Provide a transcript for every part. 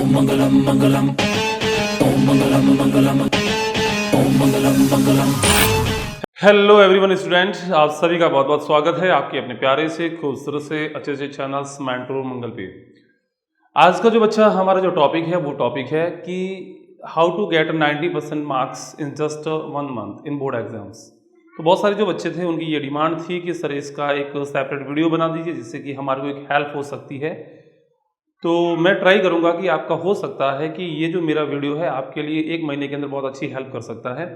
ओम मंगलम मंगलम, ओम मंगलम मंगलम, ओम मंगलम मंगलम। Hello everyone students, आप सभी का बहुत बहुत स्वागत है आपके अपने प्यारे से खूबसूरत से अच्छे से चैनल्स मेंटोर मंगल पे। आज का जो बच्चा हमारा जो टॉपिक है वो टॉपिक है कि how to get 90% marks in just 1 month in board exams. तो बहुत सारे जो बच्चे थे उनकी ये डिमांड थी कि सर इसका एक सेपरेट वीडियो बना दीजिए जिससे कि हमारे को एक हेल्प हो सकती है। तो मैं ट्राई करूंगा कि आपका हो सकता है कि ये जो मेरा वीडियो है आपके लिए 1 महीने के अंदर बहुत अच्छी हेल्प कर सकता है।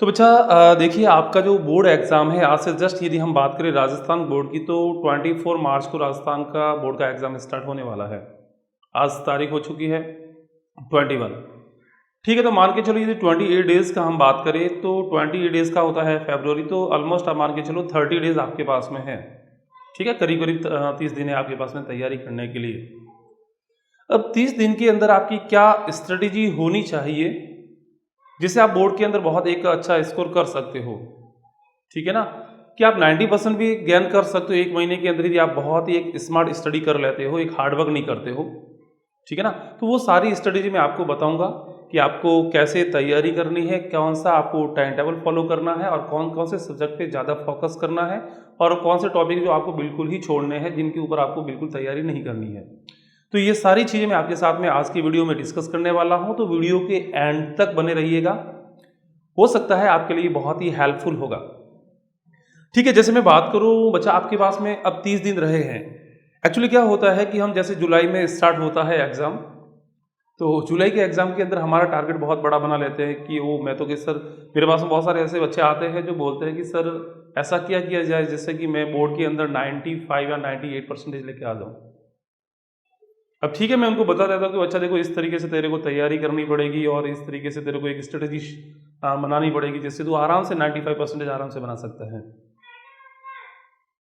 तो बच्चा देखिए, आपका जो बोर्ड एग्ज़ाम है आज से जस्ट यदि हम बात करें राजस्थान बोर्ड की, तो 24 मार्च को राजस्थान का बोर्ड का एग्ज़ाम स्टार्ट होने वाला है। आज तारीख हो चुकी है 21। ठीक है, तो मान के चलो यदि 28 डेज़ का हम बात करें तो 28 डेज़ का होता है फरवरी, तो ऑलमोस्ट आप मान के चलो 30 डेज़ आपके पास में है। ठीक है, करीब करीब 30 दिन है आपके पास में तैयारी करने के लिए। अब 30 दिन के अंदर आपकी क्या स्ट्रेटेजी होनी चाहिए जिससे आप बोर्ड के अंदर बहुत एक अच्छा स्कोर कर सकते हो। ठीक है ना, कि आप 90% भी गेन कर सकते हो 1 महीने के अंदर यदि आप बहुत ही एक स्मार्ट स्टडी कर लेते हो, एक हार्डवर्क नहीं करते हो। ठीक है ना, तो वो सारी स्ट्रेटेजी मैं आपको बताऊंगा कि आपको कैसे तैयारी करनी है, कौन सा आपको टाइम टेबल फॉलो करना है और कौन कौन से सब्जेक्ट पे ज़्यादा फोकस करना है और कौन से टॉपिक जो आपको बिल्कुल ही छोड़ने हैं, जिनके ऊपर आपको बिल्कुल तैयारी नहीं करनी है। तो ये सारी चीज़ें मैं आपके साथ में आज की वीडियो में डिस्कस करने वाला हूँ, तो वीडियो के एंड तक बने रहिएगा, हो सकता है आपके लिए बहुत ही हेल्पफुल होगा। ठीक है, जैसे मैं बात करूं बच्चा, आपके पास में अब 30 दिन रहे हैं। एक्चुअली क्या होता है कि हम जैसे जुलाई में स्टार्ट होता है एग्ज़ाम, तो जुलाई के एग्ज़ाम के अंदर हमारा टारगेट बहुत बड़ा बना लेते हैं कि वो मैं तो कि सर, मेरे पास में बहुत सारे ऐसे बच्चे आते हैं जो बोलते हैं कि सर ऐसा क्या किया जाए जिससे कि मैं बोर्ड के अंदर 95 या 98% लेके आ जाऊँ। अब ठीक है, मैं उनको बता देता हूँ कि बच्चा देखो, इस तरीके से तेरे को तैयारी करनी पड़ेगी और इस तरीके से तेरे को एक स्ट्रेटेजी बनानी पड़ेगी जिससे तू आराम से 95% आराम से बना सकता है।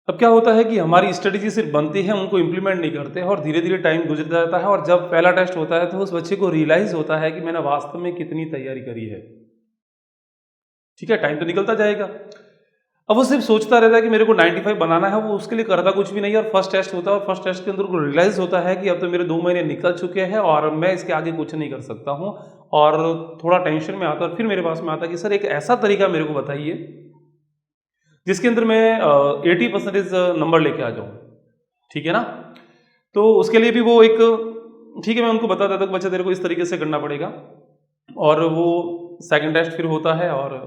अब क्या होता है कि हमारी स्ट्रेटेजी सिर्फ बनती है, उनको इम्प्लीमेंट नहीं करते हैं और धीरे धीरे टाइम गुजर जाता है और जब पहला टेस्ट होता है तो उस बच्चे को रियलाइज होता है कि मैंने वास्तव में कितनी तैयारी करी है। ठीक है, टाइम तो निकलता जाएगा। अब वो सिर्फ सोचता रहता है कि मेरे को 95 बनाना है, वो उसके लिए करता कुछ भी नहीं है और फर्स्ट टेस्ट होता है और फर्स्ट टेस्ट के अंदर को रियलाइज होता है कि अब तो मेरे 2 महीने निकल चुके हैं और मैं इसके आगे कुछ नहीं कर सकता हूँ और थोड़ा टेंशन में आता है और फिर मेरे पास में आता है कि सर एक ऐसा तरीका मेरे को बताइए जिसके अंदर मैं 80% नंबर लेके आ जाऊँ। ठीक है ना, तो उसके लिए भी वो एक, ठीक है, मैं उनको बता देता हूँ कि बच्चा तेरे को इस तरीके से करना पड़ेगा और वो सेकंड टेस्ट फिर होता है और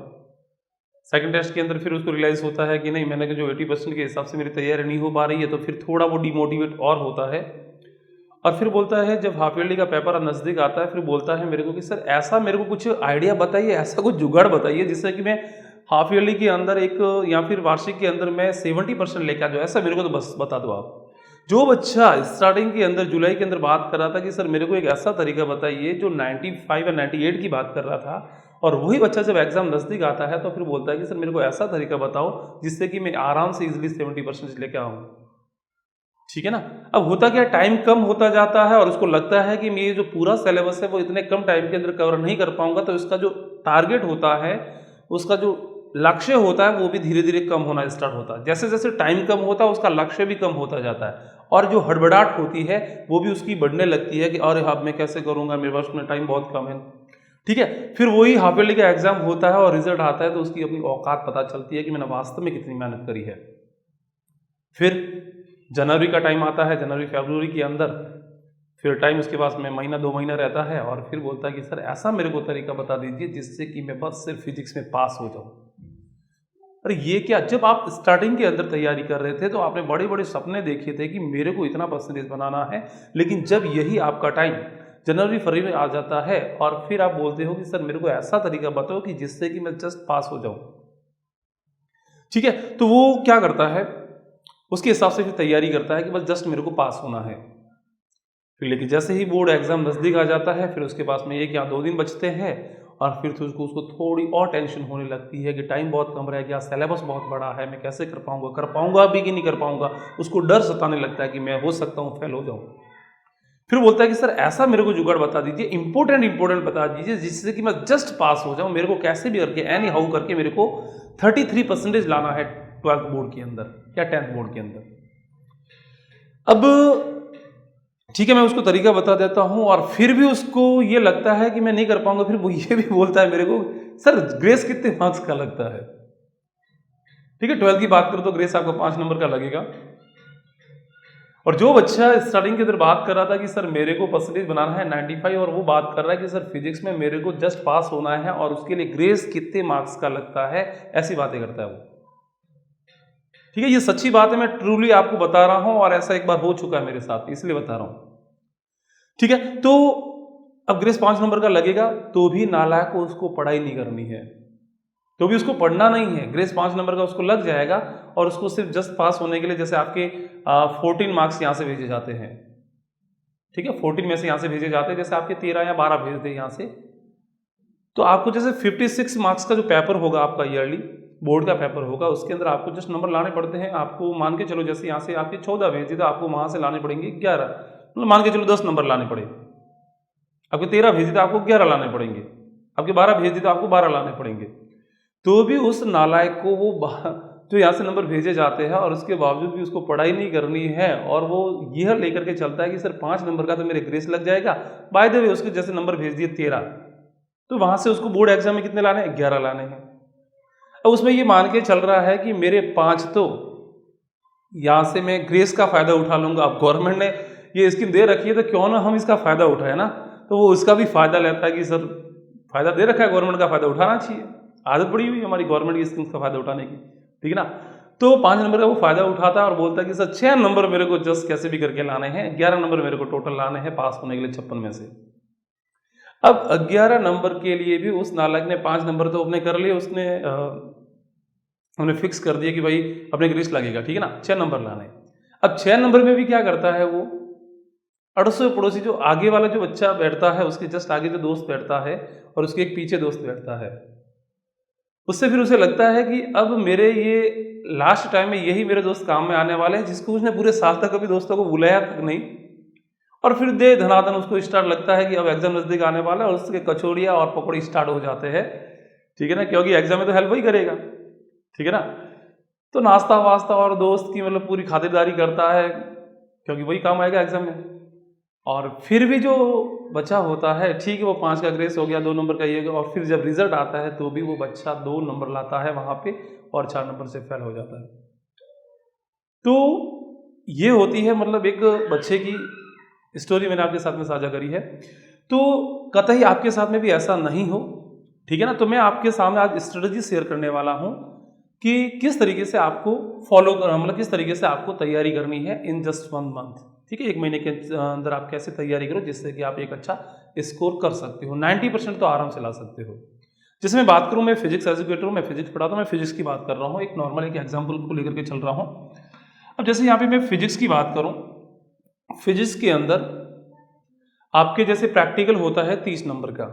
सेकंड टेस्ट के अंदर फिर उसको रियलाइज़ होता है कि नहीं, मैंने जो 80% के हिसाब से मेरी तैयारी नहीं हो पा रही है, तो फिर थोड़ा वो डिमोटिवेट और होता है और फिर बोलता है जब हाफ ईयरली का पेपर नज़दीक आता है, फिर बोलता है मेरे को कि सर ऐसा मेरे को कुछ आइडिया बताइए, ऐसा कुछ जुगाड़ बताइए जिससे कि मैं हाफ ईयरली के अंदर एक या फिर वार्षिक के अंदर मैं 70% लेकर आ जाऊँ, ऐसा मेरे को तो बस बता दो आप। जो बच्चा स्टार्टिंग के अंदर जुलाई के अंदर बात कर रहा था कि सर मेरे को एक ऐसा तरीका बताइए, जो 95 या 98 की बात कर रहा था, और वही बच्चा जब एग्जाम नज़दीक आता है तो फिर बोलता है कि सर मेरे को ऐसा तरीका बताओ जिससे कि मैं आराम से इजीली 70% लेके आऊँ। ठीक है ना, अब होता क्या, टाइम कम होता जाता है और उसको लगता है कि मैं ये जो पूरा सिलेबस है वो इतने कम टाइम के अंदर कवर नहीं कर पाऊंगा, तो इसका जो टारगेट होता है, उसका जो लक्ष्य होता है वो भी धीरे धीरे कम होना स्टार्ट होता है। जैसे जैसे टाइम कम होता है उसका लक्ष्य भी कम होता जाता है और जो हड़बड़ाहट होती है वो भी उसकी बढ़ने लगती है कि अरे अब मैं कैसे करूंगा, मेरे पास में टाइम बहुत कम है। ठीक है, फिर वही हाफ ईयरली का एग्जाम होता है और रिजल्ट आता है तो उसकी अपनी औकात पता चलती है कि मैंने वास्तव में कितनी मेहनत करी है। फिर जनवरी का टाइम आता है, जनवरी फरवरी के अंदर फिर टाइम उसके पास में महीना 2 महीना रहता है और फिर बोलता है कि सर ऐसा मेरे को तरीका बता दीजिए जिससे कि मैं बस सिर्फ फिजिक्स में पास हो जाऊं। अरे ये क्या, जब आप स्टार्टिंग के अंदर तैयारी कर रहे थे तो आपने बड़े बड़े सपने देखे थे कि मेरे को इतना परसेंटेज बनाना है, लेकिन जब यही आपका टाइम जनवरी फरवरी में आ जाता है और फिर आप बोलते हो कि सर मेरे को ऐसा तरीका बताओ कि जिससे कि मैं जस्ट पास हो जाऊं। ठीक है, तो वो क्या करता है, उसके हिसाब से फिर तैयारी करता है कि बस जस्ट मेरे को पास होना है। फिर लेकिन जैसे ही बोर्ड एग्जाम नज़दीक आ जाता है फिर उसके पास में 1 या 2 दिन बचते हैं और फिर तो उसको थोड़ी और टेंशन होने लगती है कि टाइम बहुत कम रह गया, सिलेबस बहुत बड़ा है, मैं कैसे कर पाऊंगा भी कि नहीं कर पाऊंगा। उसको डर सताने लगता है कि मैं हो सकता हूँ फेल हो जाऊँ। फिर बोलता है कि सर ऐसा मेरे को जुगाड़ बता दीजिए, इंपॉर्टेंट बता दीजिए जिससे कि मैं जस्ट पास हो जाऊँ, मेरे को कैसे भी करके एनी हाउ करके मेरे को 33% लाना है 12th बोर्ड के अंदर या 10th बोर्ड के अंदर। अब ठीक है, मैं उसको तरीका बता देता हूँ और फिर भी उसको ये लगता है कि मैं नहीं कर पाऊंगा, फिर वो ये भी बोलता है मेरे को, सर ग्रेस कितने मार्क्स का लगता है। ठीक है, 12th की बात करो तो ग्रेस आपको 5 नंबर का लगेगा। और जो बच्चा स्टार्टिंग के अंदर बात कर रहा था कि सर मेरे को परसेंटेज बनाना है 95 और वो बात कर रहा है कि सर फिजिक्स में मेरे को जस्ट पास होना है और उसके लिए ग्रेस कितने मार्क्स का लगता है, ऐसी बातें करता है वो। ठीक है, ये सच्ची बात है, मैं ट्रूली आपको बता रहा हूं और ऐसा एक बार हो चुका है मेरे साथ, इसलिए बता रहा हूं। ठीक है, तो अब ग्रेस 5 नंबर का लगेगा तो भी नालायक को उसको पढ़ाई नहीं करनी है, तो भी उसको पढ़ना नहीं है। ग्रेस 5 नंबर का उसको लग जाएगा और उसको सिर्फ जस्ट पास होने के लिए, जैसे आपके 14 मार्क्स यहां से भेजे जाते हैं। ठीक है, 14 में से यहां से भेजे जाते हैं, जैसे आपके 13 या 12 भेज दे यहां से, तो आपको जैसे 56 मार्क्स का जो पेपर होगा आपका ईयरली बोर्ड का पेपर होगा, उसके अंदर आपको जस्ट नंबर लाने पड़ते हैं। आपको मान के चलो जैसे यहाँ से आपके 14 भेज दी तो आपको वहां से लाने पड़ेंगे 11, मतलब मान के चलो 10 नंबर लाने पड़े। आपके 13 भेज दी तो आपको 11 लाने पड़ेंगे, आपके 12 भेज दी तो आपको 12 लाने पड़ेंगे। तो भी उस नालायक को वो जो यहाँ से नंबर भेजे जाते हैं और उसके बावजूद भी उसको पढ़ाई नहीं करनी है और वो यह लेकर के चलता है कि सर 5 नंबर का तो मेरे ग्रेस लग जाएगा। बाय द वे उसके जैसे नंबर भेज दिए 13, तो वहां से उसको बोर्ड एग्जाम में कितने लाने हैं, 11 लाने हैं। अब उसमें ये मान के चल रहा है कि मेरे 5 तो यहां से मैं ग्रेस का फायदा उठा लूंगा। अब गवर्नमेंट ने ये स्कीम दे रखी है तो क्यों ना हम इसका फायदा उठाए ना, तो वो उसका भी फायदा लेता है कि सर फायदा दे रखा है गवर्नमेंट का, फायदा उठाना चाहिए। आदत पड़ी हुई हमारी गवर्नमेंट की स्कीम्स का फायदा उठाने की, ठीक है ना। तो 5 नंबर का वो फायदा उठाता है और बोलता है कि सर 6 नंबर मेरे को जस्ट कैसे भी करके लाने हैं, 11 नंबर मेरे को टोटल लाने हैं पास होने के लिए 56 में से। अब 11 नंबर के लिए भी उस नालायक ने 5 नंबर तो अपने कर लिए, उसने हमने फिक्स कर दिया कि भाई अपने ग्रेस लगेगा, ठीक है ना, 6 नंबर लाने। अब 6 नंबर में भी क्या करता है वो, अड़ोसी पड़ोसी जो आगे वाला जो बच्चा बैठता है उसके जस्ट आगे जो दोस्त बैठता है और उसके एक पीछे दोस्त बैठता है, उससे फिर उसे लगता है कि अब मेरे ये लास्ट टाइम में यही मेरे दोस्त काम में आने वाले हैं, जिसको उसने पूरे साल तक कभी दोस्तों को बुलाया तक नहीं। और फिर दे धनाधन उसको स्टार्ट लगता है कि अब एग्जाम नजदीक आने वाला है और उसके कचौड़ियाँ और पकौड़ी स्टार्ट हो जाते हैं, ठीक है ना, क्योंकि एग्जाम में तो हेल्प वही करेगा, ठीक है ना। तो नाश्ता वास्ता और दोस्त की मतलब पूरी खातिरदारी करता है क्योंकि वही काम आएगा एग्जाम में। और फिर भी जो बच्चा होता है, ठीक है, वो 5 का ग्रेस हो गया, 2 नंबर का ये, और फिर जब रिजल्ट आता है तो भी वो बच्चा 2 नंबर लाता है वहां पे और 4 नंबर से फेल हो जाता है। तो ये होती है मतलब एक बच्चे की स्टोरी मैंने आपके साथ में साझा करी है। तो कतई आपके साथ में भी ऐसा नहीं हो, ठीक है ना। तो मैं आपके सामने आज स्ट्रेटजी शेयर करने वाला हूं कि किस तरीके से आपको फॉलो करना, मतलब किस तरीके से आपको तैयारी करनी है इन जस्ट 1 मंथ, ठीक है। 1 महीने के अंदर आप कैसे तैयारी करो जिससे कि आप एक अच्छा स्कोर कर सकते हो, 90% तो आराम से ला सकते हो। जैसे मैं बात करूं, मैं फिजिक्स एजुकेटर हूं, मैं फिजिक्स पढ़ाता हूं, मैं फिजिक्स की बात कर रहा हूं, एक नॉर्मल एक एग्जाम्पल को लेकर के चल रहा हूं। अब जैसे यहाँ पे मैं फिजिक्स की बात करूं, फिजिक्स के अंदर आपके जैसे प्रैक्टिकल होता है 30 नंबर का,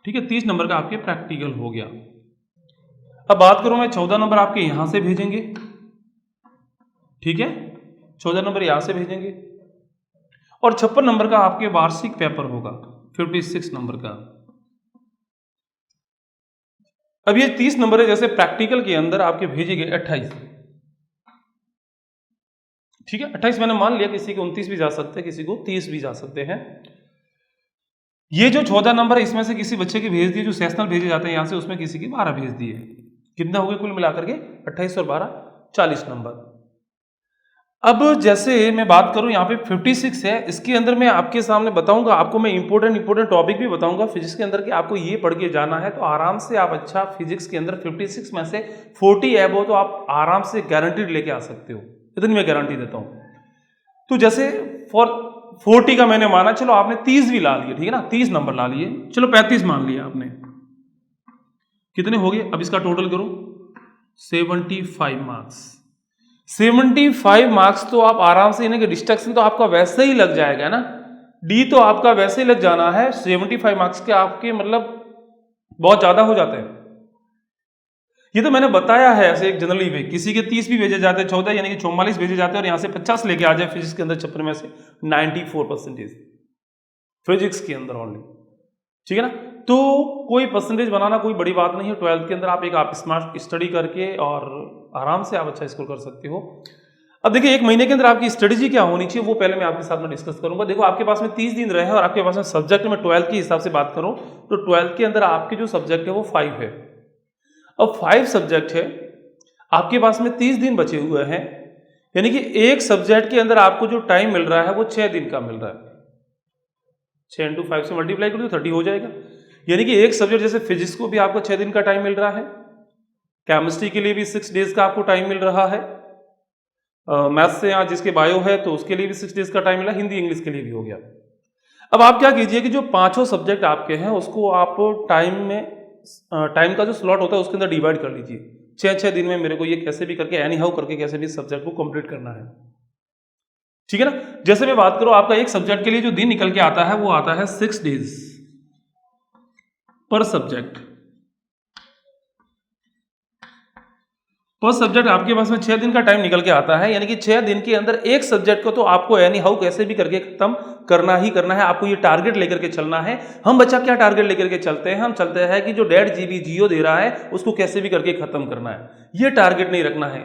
ठीक है, 30 नंबर का आपके प्रैक्टिकल हो गया। अब बात करूं मैं 14 नंबर आपके यहां से भेजेंगे, ठीक है, 14 नंबर यहां से भेजेंगे और 56 नंबर का आपके वार्षिक पेपर होगा 56 नंबर का। अब ये 30 नंबर है, जैसे प्रैक्टिकल के अंदर आपके भेजे गए 28, ठीक है, 28 मैंने मान लिया, किसी को 29 भी जा सकते हैं, किसी को 30 भी जा सकते हैं। ये जो 14 नंबर है इसमें से किसी बच्चे के भेज दिए, जो सेशनल भेजे जाते हैं यहां से, उसमें किसी के 12 भेज दिए, कितना हो गए कुल मिलाकर के 28 और 12 40 नंबर। अब जैसे मैं बात करूं यहाँ पे 56 है, इसके अंदर मैं आपके सामने बताऊंगा, आपको मैं इंपॉर्टेंट टॉपिक भी बताऊंगा फिजिक्स के अंदर कि आपको ये पढ़ के जाना है, तो आराम से आप अच्छा फिजिक्स के अंदर 56 में से 40 एबो तो आप आराम से गारंटीड लेके आ सकते हो, इतनी मैं गारंटी देता हूं। तो जैसे फॉर 40 का मैंने माना, चलो आपने 30 भी ला लिए, ठीक है ना, 30 नंबर ला लिए, चलो 35 मान लिया आपने, कितने हो गए, अब इसका टोटल करो 75 मार्क्स। 75 मार्क्स तो आप आराम से, इन्हें डिस्ट्रक्शन तो आपका वैसे ही लग जाएगा ना, डी तो आपका वैसे ही लग जाना है। 75 मार्क्स के आपके मतलब बहुत ज्यादा हो जाते हैं। ये तो मैंने बताया है ऐसे एक जनरली वे, किसी के 30 भी भेजे जाते हैं, 14 यानी कि 44 भेजे जाते हैं और यहां से 50 लेके आ जाए फिजिक्स के अंदर, चैप्टर में से 94% फिजिक्स के अंदर ओनली, ठीक है ना। तो कोई परसेंटेज बनाना कोई बड़ी बात नहीं है। 12th के अंदर आप स्मार्ट स्टडी करके और आराम से आप अच्छा स्कोर कर सकते हो। अब देखिए एक महीने के अंदर आपकी स्ट्रेटेजी क्या होनी चाहिए वो पहले मैं आपके साथ में डिस्कस करूंगा। देखो आपके पास में 30 दिन रहे हैं और आपके पास में सब्जेक्ट में 12th के हिसाब से बात करूं तो 12th के अंदर आपके जो सब्जेक्ट है वो 5 है। अब 5 सब्जेक्ट है, आपके पास में 30 दिन बचे हुए हैं, यानी कि एक सब्जेक्ट के अंदर आपको जो टाइम मिल रहा है वो 6 दिन का मिल रहा है। 6 इंटू 5 से मल्टीप्लाई कर दो 30 हो जाएगा। यानी कि एक सब्जेक्ट जैसे फिजिक्स को भी आपको 6 दिन का टाइम मिल रहा है, केमिस्ट्री के लिए भी 6 डेज का आपको टाइम मिल रहा है, मैथ्स से या जिसके बायो है तो उसके लिए भी 6 डेज का टाइम मिला, हिंदी इंग्लिश के लिए भी हो गया। अब आप क्या कीजिए कि जो 5 सब्जेक्ट आपके हैं उसको आप टाइम का जो स्लॉट होता है उसके अंदर डिवाइड कर लीजिए। 6 दिन में मेरे को ये कैसे भी करके एनी हाउ करके कैसे भी सब्जेक्ट को कंप्लीट करना है, ठीक है ना। जैसे मैं बात करूं आपका एक सब्जेक्ट के लिए जो दिन निकल के आता है वो आता है 6 डेज पर सब्जेक्ट। पर सब्जेक्ट आपके पास में 6 दिन का टाइम निकल के आता है, यानी कि 6 दिन के अंदर एक सब्जेक्ट को तो आपको एनी हाउ कैसे भी करके खत्म करना ही करना है। आपको ये टारगेट लेकर के चलना है। हम बच्चा क्या टारगेट लेकर के चलते हैं, हम चलते हैं कि जो 1.5 GB जियो दे रहा है उसको कैसे भी करके खत्म करना है, ये टारगेट नहीं रखना है।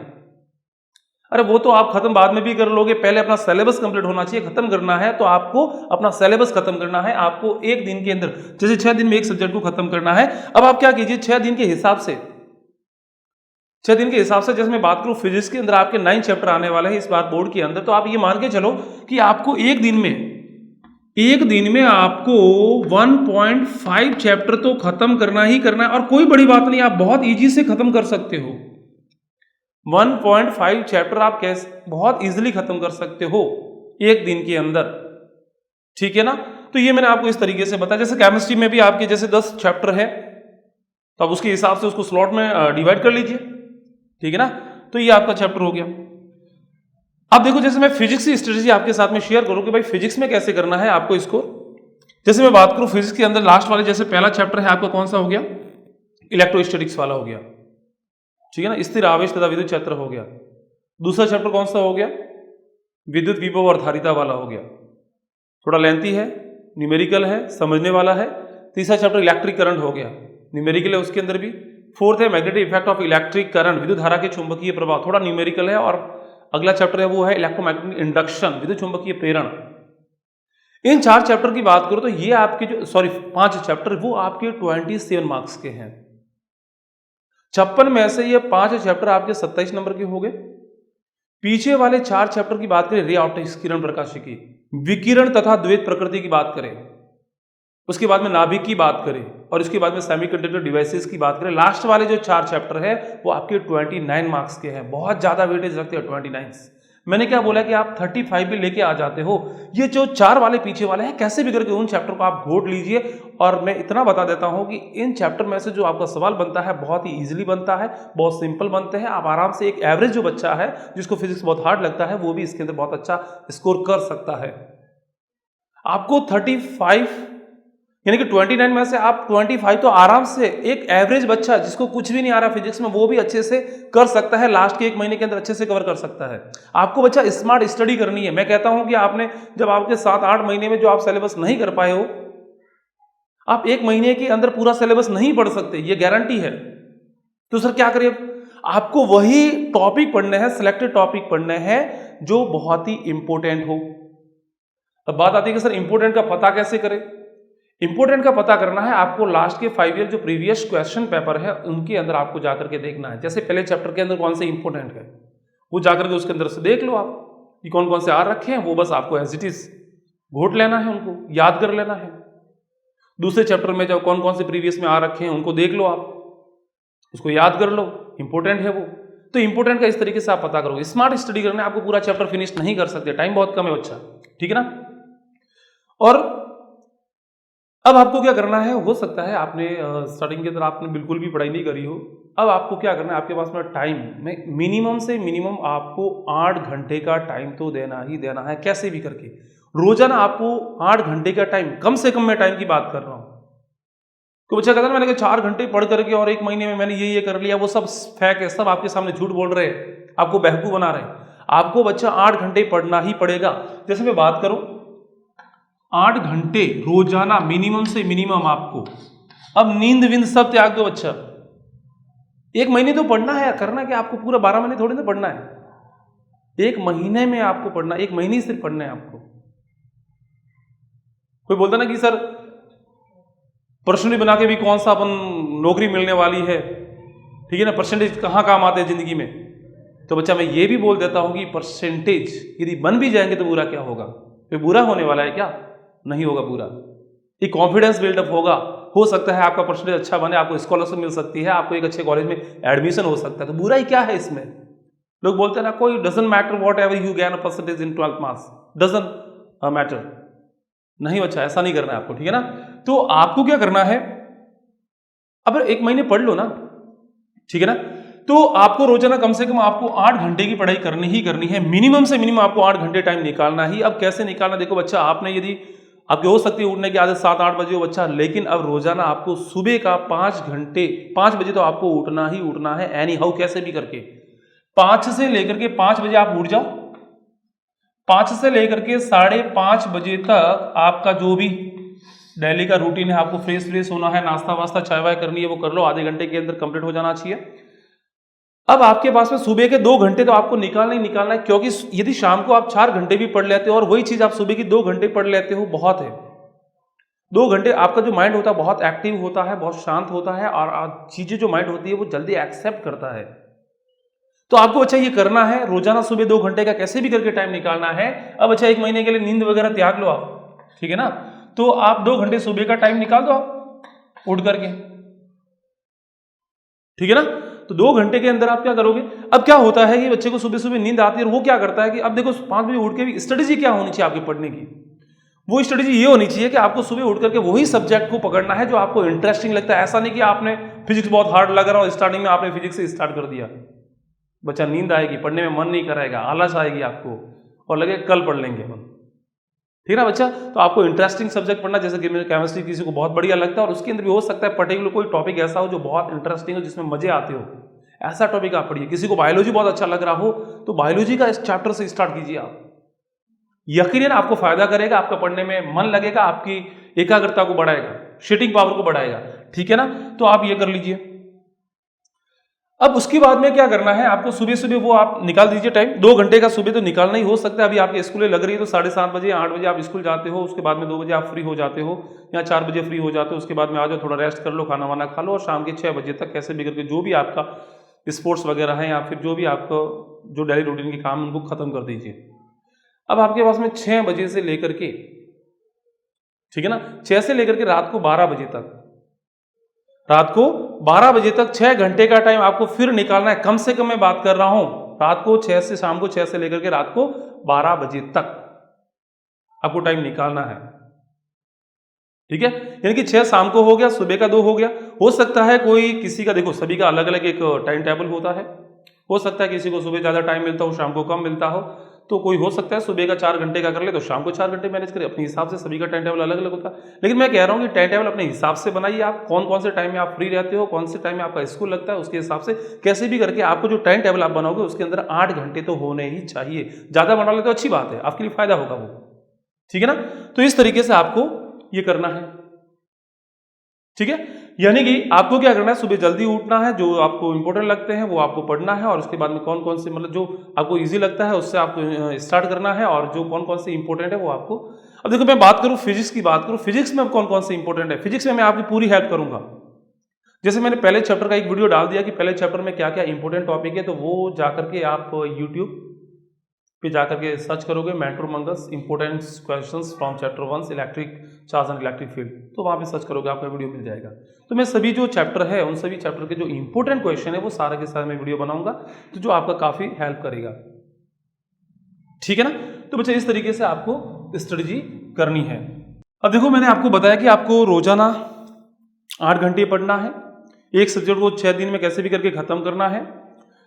अरे वो तो आप खत्म बाद में भी कर लोगे, पहले अपना सिलेबस कंप्लीट होना चाहिए। खत्म करना है तो आपको अपना सिलेबस खत्म करना है, आपको एक दिन के अंदर, जैसे 6 दिन में एक सब्जेक्ट को खत्म करना है। अब आप क्या कीजिए 6 दिन के हिसाब से, 6 दिन के हिसाब से जैसे मैं बात करूं फिजिक्स के अंदर आपके 9 चैप्टर आने वाले हैं इस बार बोर्ड के अंदर, तो आप ये मान के चलो कि आपको एक दिन में आपको 1.5 चैप्टर तो खत्म करना ही करना है। और कोई बड़ी बात नहीं, आप बहुत इजी से खत्म कर सकते हो। 1.5 चैप्टर आप कैसे बहुत इजीली खत्म कर सकते हो एक दिन के अंदर, ठीक है ना। तो ये मैंने आपको इस तरीके से बताया। जैसे केमिस्ट्री में भी आपके जैसे 10 चैप्टर है तो आप उसके हिसाब से उसको स्लॉट में डिवाइड कर लीजिए, ठीक है ना। तो ये आपका चैप्टर हो गया। अब देखो जैसे मैं फिजिक्स की स्ट्रेटेजी आपके साथ में शेयर करूं कि भाई फिजिक्स में कैसे करना है आपको इसको। जैसे मैं बात करूं फिजिक्स के अंदर लास्ट वाले, जैसे पहला चैप्टर है आपका कौन सा हो गया, इलेक्ट्रोस्टैटिक्स वाला हो गया, ठीक है ना। स्थिर आवेश तथा विद्युत क्षेत्र हो गया। दूसरा चैप्टर कौन सा हो गया, विद्युत विभव और धारिता वाला हो गया, थोड़ा लेंथी है, न्यूमेरिकल है, समझने वाला है। तीसरा चैप्टर इलेक्ट्रिक करंट हो गया, न्यूमेरिकल है उसके अंदर भी। फोर्थ है magnetic effect of electric current, विद्युत धारा के चुंबकीय प्रभाव, थोड़ा न्यूमेरिकल है। और अगला चैप्टर है वो है इलेक्ट्रोमैग्नेटिक इंडक्शन, विद्युत चुंबकीय प्रेरण। इन 4 चैप्टर की बात करो तो ये आपके जो 5 चैप्टर वो आपके 27 मार्क्स के हैं। 56 में से ये 5 चैप्टर आपके 27 नंबर के हो गए। पीछे वाले 4 चैप्टर की बात करें, रे ऑप्टिक्स किरण प्रकाशिकी, विकिरण तथा द्वैत प्रकृति की बात करें, उसके बाद में नाभिक की बात करें और इसके बाद में सेमीकंडक्टर डिवाइसेस की बात करें, लास्ट वाले जो 4 चैप्टर है वो आपके 29 मार्क्स के हैं। बहुत ज्यादा वेटेज रखते हैं 29। मैंने क्या बोला कि आप 35 भी लेके आ जाते हो। ये जो 4 वाले पीछे वाले हैं कैसे भी करके उन चैप्टर को आप घोट लीजिए। और मैं इतना बता देता हूं कि इन चैप्टर में से जो आपका सवाल बनता है बहुत ही इजीली बनता है, बहुत सिंपल बनते हैं। आप आराम से एक एवरेज जो बच्चा है जिसको फिजिक्स बहुत हार्ड लगता है वो भी इसके अंदर बहुत अच्छा स्कोर कर सकता है। आपको 35 यानी कि 29 में से आप 25 तो आराम से एक एवरेज बच्चा जिसको कुछ भी नहीं आ रहा फिजिक्स में वो भी अच्छे से कर सकता है, लास्ट के 1 महीने के अंदर अच्छे से कवर कर सकता है। आपको बच्चा स्मार्ट स्टडी करनी है। मैं कहता हूं कि आपने जब आपके 7-8 महीने में जो आप सिलेबस नहीं कर पाए हो, आप 1 महीने के अंदर पूरा सिलेबस नहीं पढ़ सकते, ये गारंटी है। तो सर क्या करिए, आपको वही टॉपिक पढ़ने हैं, सिलेक्टेड टॉपिक पढ़ने हैं जो बहुत ही इंपॉर्टेंट हो। अब बात आती है कि सर इंपॉर्टेंट का पता कैसे करें। इंपोर्टेंट का पता करना है आपको लास्ट के 5 ईयर जो प्रीवियस क्वेश्चन पेपर है उनके अंदर आपको जाकर के देखना है। जैसे पहले चैप्टर के अंदर कौन से इंपॉर्टेंट है वो जाकर के उसके अंदर से देख लो आप कि कौन कौन से आ रखे हैं, वो बस आपको एज इट इज घोट लेना है, उनको याद कर लेना है। दूसरे चैप्टर में जब कौन कौन से प्रीवियस में आ रखे हैं उनको देख लो, आप उसको याद कर लो, इंपॉर्टेंट है वो। तो इंपॉर्टेंट का इस तरीके से आप पता करोगे। स्मार्ट स्टडी करना है, आपको पूरा चैप्टर फिनिश नहीं कर सकते, टाइम बहुत कम है बच्चा, ठीक है ना। और अब आपको क्या करना है, हो सकता है आपने स्टार्टिंग के अंदर आपने बिल्कुल भी पढ़ाई नहीं करी हो। अब आपको क्या करना है, आपके पास में टाइम में मिनिमम से मिनिमम आपको 8 घंटे का टाइम तो देना ही देना है, कैसे भी करके। रोजाना आपको 8 घंटे का टाइम, कम से कम मैं टाइम की बात कर रहा हूं। तो बच्चा कहता है मैंने 4 घंटे पढ़ करके और 1 महीने में मैंने ये कर लिया, वो सब फेक है, सब आपके सामने झूठ बोल रहे हैं, आपको बेवकूफ बना रहे हैं। आपको बच्चा 8 घंटे पढ़ना ही पड़ेगा। जैसे मैं बात करूं 8 घंटे रोजाना मिनिमम से मिनिमम आपको। अब नींद विंद सब त्याग दो बच्चा, 1 महीने तो पढ़ना है, करना क्या आपको, पूरा 12 महीने थोड़ी ना पढ़ना है। 1 महीने में आपको पढ़ना, 1 महीने ही सिर्फ पढ़ना है आपको। कोई बोलता ना कि सर परसेंटेज बना के भी कौन सा अपन नौकरी मिलने वाली है, ठीक है ना, परसेंटेज कहाँ काम आते हैं जिंदगी में। तो बच्चा मैं ये भी बोल देता हूं कि परसेंटेज यदि बन भी जाएंगे तो बुरा क्या होगा, फिर बुरा होने वाला है क्या, नहीं होगा बुरा। एक कॉन्फिडेंस बिल्डअप होगा, हो सकता है आपका परसेंटेज अच्छा बने, आपको स्कॉलरशिप मिल सकती है, आपको एक अच्छे कॉलेज में एडमिशन हो सकता है, तो बुरा ही क्या है इसमें। लोग बोलते हैं ना कोई doesn't matter what ever you gain a percentage in 12th marks, doesn't matter. नहीं बच्चा, ऐसा नहीं करना है आपको, ठीक है ना। तो आपको क्या करना है, अब 1 महीने पढ़ लो ना, ठीक है ना। तो आपको रोजाना कम से कम आपको 8 घंटे की पढ़ाई करनी ही करनी है, मिनिमम से मिनिमम आपको 8 घंटे टाइम निकालना ही। अब कैसे निकालना, देखो बच्चा, आपने यदि आपकी हो सकती है उठने की आदत 7-8 बजे हो बच्चा, लेकिन अब रोजाना आपको सुबह का 5 घंटे, 5 बजे तो आपको उठना ही उठना है एनी हाउ, कैसे भी करके 5 से लेकर के 5 बजे आप उठ जाओ। 5 से लेकर के 5:30 बजे तक आपका जो भी डेली का रूटीन है, आपको फ्रेश होना है, नाश्ता वास्ता चाय वाय करनी है, वो कर लो, आधे घंटे के अंदर कंप्लीट हो जाना चाहिए। अब आपके पास में सुबह के 2 घंटे तो आपको निकालना ही निकालना है, क्योंकि यदि शाम को आप 4 घंटे भी पढ़ लेते हो और वही चीज आप सुबह की 2 घंटे पढ़ लेते हो, बहुत है। 2 घंटे आपका जो माइंड होता है बहुत एक्टिव होता है, बहुत शांत होता है, और चीजें जो माइंड होती है वो जल्दी एक्सेप्ट करता है। तो आपको अच्छा ये करना है, रोजाना सुबह 2 घंटे का कैसे भी करके टाइम निकालना है। अब अच्छा 1 महीने के लिए नींद वगैरह त्याग लो आप, ठीक है ना। तो आप 2 घंटे सुबह का टाइम निकाल दो आप उठ करके, ठीक है ना। तो 2 घंटे के अंदर आप क्या करोगे। अब क्या होता है कि बच्चे को सुबह सुबह नींद आती है और वो क्या करता है कि अब देखो 5 बजे उठ के भी स्ट्रेटेजी क्या होनी चाहिए आपकी पढ़ने की, वो स्ट्रेटेजी ये होनी चाहिए कि आपको सुबह उठ करके वही सब्जेक्ट को पकड़ना है जो आपको इंटरेस्टिंग लगता है। ऐसा नहीं कि आपने फिजिक्स बहुत हार्ड लग रहा हो, स्टार्टिंग में आपने फिजिक्स से स्टार्ट कर दिया, बच्चा नींद आएगी, पढ़ने में मन नहीं करेगा, आलस आएगी आपको और लगे कल पढ़ लेंगे हम, ठीक है ना बच्चा। तो आपको इंटरेस्टिंग सब्जेक्ट पढ़ना, जैसे कि केमिस्ट्री किसी को बहुत बढ़िया लगता है और उसके अंदर भी हो सकता है पर्टिकुलर कोई टॉपिक ऐसा हो जो बहुत इंटरेस्टिंग हो, जिसमें मजे आते हो, ऐसा टॉपिक आप पढ़िए। किसी को बायोलॉजी बहुत अच्छा लग रहा हो तो बायोलॉजी का इस चैप्टर से स्टार्ट कीजिए आप, यकीनन आपको फायदा करेगा, आपका पढ़ने में मन लगेगा, आपकी एकाग्रता को बढ़ाएगा, शीटिंग पावर को बढ़ाएगा, ठीक है ना। तो आप ये कर लीजिए। अब उसके बाद में क्या करना है, आपको सुबह सुबह वो आप निकाल दीजिए टाइम, 2 घंटे का सुबह तो निकालना ही हो सकता है। अभी आपकी स्कूलें लग रही है तो 7:30 बजे 8 बजे आप स्कूल जाते हो, उसके बाद में 2 बजे आप फ्री हो जाते हो या 4 बजे फ्री हो जाते हो, उसके बाद में आ जाओ, थोड़ा रेस्ट कर लो, खाना वाना खा लो और शाम के 6 बजे तक कैसे भी करके जो भी आपका स्पोर्ट्स वगैरह है या फिर जो भी आपका जो डेली रूटीन के काम उनको खत्म कर दीजिए। अब आपके पास में 6 बजे से लेकर के, ठीक है ना, 6 से लेकर के रात को 12 बजे तक, रात को 12 बजे तक 6 घंटे का टाइम आपको फिर निकालना है। कम से कम मैं बात कर रहा हूं, रात को 6 से शाम को 6 से लेकर के रात को 12 बजे तक आपको टाइम निकालना है, ठीक है। यानी कि 6 शाम को हो गया, सुबह का 2 हो गया। हो सकता है कोई किसी का, देखो सभी का अलग अलग एक टाइम टेबल होता है, हो सकता है किसी को सुबह ज़्यादा टाइम मिलता हो, शाम को कम मिलता हो, तो कोई हो सकता है सुबह का 4 घंटे का कर ले तो शाम को 4 घंटे मैनेज करे, अपने हिसाब से सभी का टाइम टेबल अलग अलग होता है। लेकिन मैं कह रहा हूँ कि टाइम टेबल अपने हिसाब से बनाइए आप, कौन कौन से टाइम में आप फ्री रहते हो, कौन से टाइम में आपका स्कूल लगता है, उसके हिसाब से कैसे भी करके आपको जो टाइम टेबल आप बनाओगे उसके अंदर 8 घंटे तो होने ही चाहिए। ज़्यादा बना ले तो अच्छी बात है, आपके लिए फायदा होगा वो, ठीक है ना। तो इस तरीके से आपको ये करना है, ठीक है। यानी कि आपको क्या करना है, सुबह जल्दी उठना है, जो आपको इंपॉर्टेंट लगते हैं वो आपको पढ़ना है और उसके बाद में कौन कौन से मतलब जो आपको इजी लगता है उससे आपको स्टार्ट करना है और जो कौन कौन से इंपॉर्टेंट है वो आपको। अब देखो मैं बात करूं फिजिक्स की, बात करूं फिजिक्स में कौन कौन से इंपॉर्टेंट है, फिजिक्स में मैं आपकी पूरी हेल्प करूंगा। जैसे मैंने पहले चैप्टर का एक वीडियो डाल दिया कि पहले चैप्टर में क्या क्या इंपॉर्टेंट टॉपिक है, तो वो जाकर के आप यूट्यूब पे जाकर के सर्च करोगे mentor Mangal's important questions from chapter 1 electric charge and electric field, तो वहाँ पे सर्च करोगे आपका वीडियो मिल जाएगा। तो मैं सभी जो चैप्टर है उन सभी चैप्टर के जो इंपॉर्टेंट क्वेश्चन है वो सारे के सारे मैं वीडियो बनाऊंगा, तो जो आपका काफ़ी हेल्प करेगा, ठीक है ना। तो बच्चे इस तरीके से आपको स्ट्रेटजी करनी है। अब देखो मैंने आपको बताया कि आपको रोजाना 8 घंटे पढ़ना है, एक सब्जेक्ट को 6 दिन में कैसे भी करके खत्म करना है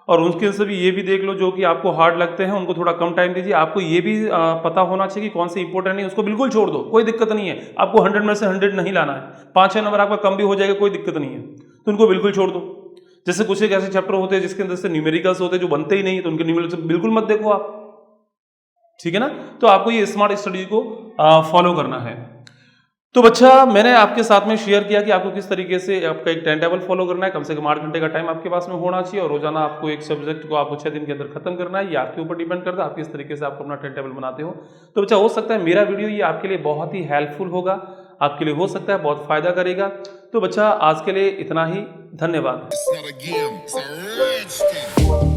और उसके से भी ये भी देख लो जो कि आपको हार्ड लगते हैं उनको थोड़ा कम टाइम दीजिए। आपको ये भी पता होना चाहिए कि कौन से इंपॉर्टेंट नहीं, उसको बिल्कुल छोड़ दो, कोई दिक्कत नहीं है। आपको 100 में से 100 नहीं लाना है, 5-6 नंबर आपका कम भी हो जाएगा, कोई दिक्कत नहीं है, तो उनको बिल्कुल छोड़ दो। जैसे कुछ एक ऐसे चैप्टर होते हैं जिसके अंदर से न्यूमेरिकल्स होते हैं जो बनते ही नहीं, तो उनके न्यूमेरिकल्स बिल्कुल मत देखो आप, ठीक है ना। तो आपको ये स्मार्ट स्टडी को फॉलो करना है। तो बच्चा मैंने आपके साथ में शेयर किया कि आपको किस तरीके से आपका एक टाइम टेबल फॉलो करना है। कम से कम 8 घंटे का टाइम आपके पास में होना चाहिए और रोजाना आपको एक सब्जेक्ट को आपको 6 दिन के अंदर खत्म करना है। ये आपके ऊपर डिपेंड करता है आप किस तरीके से आपको अपना टाइम टेबल बनाते हो। तो बच्चा हो सकता है मेरा वीडियो ये आपके लिए बहुत ही हेल्पफुल होगा, आपके लिए हो सकता है बहुत फायदा करेगा। तो बच्चा आज के लिए इतना ही, धन्यवाद। It's not a game, it's a rich thing.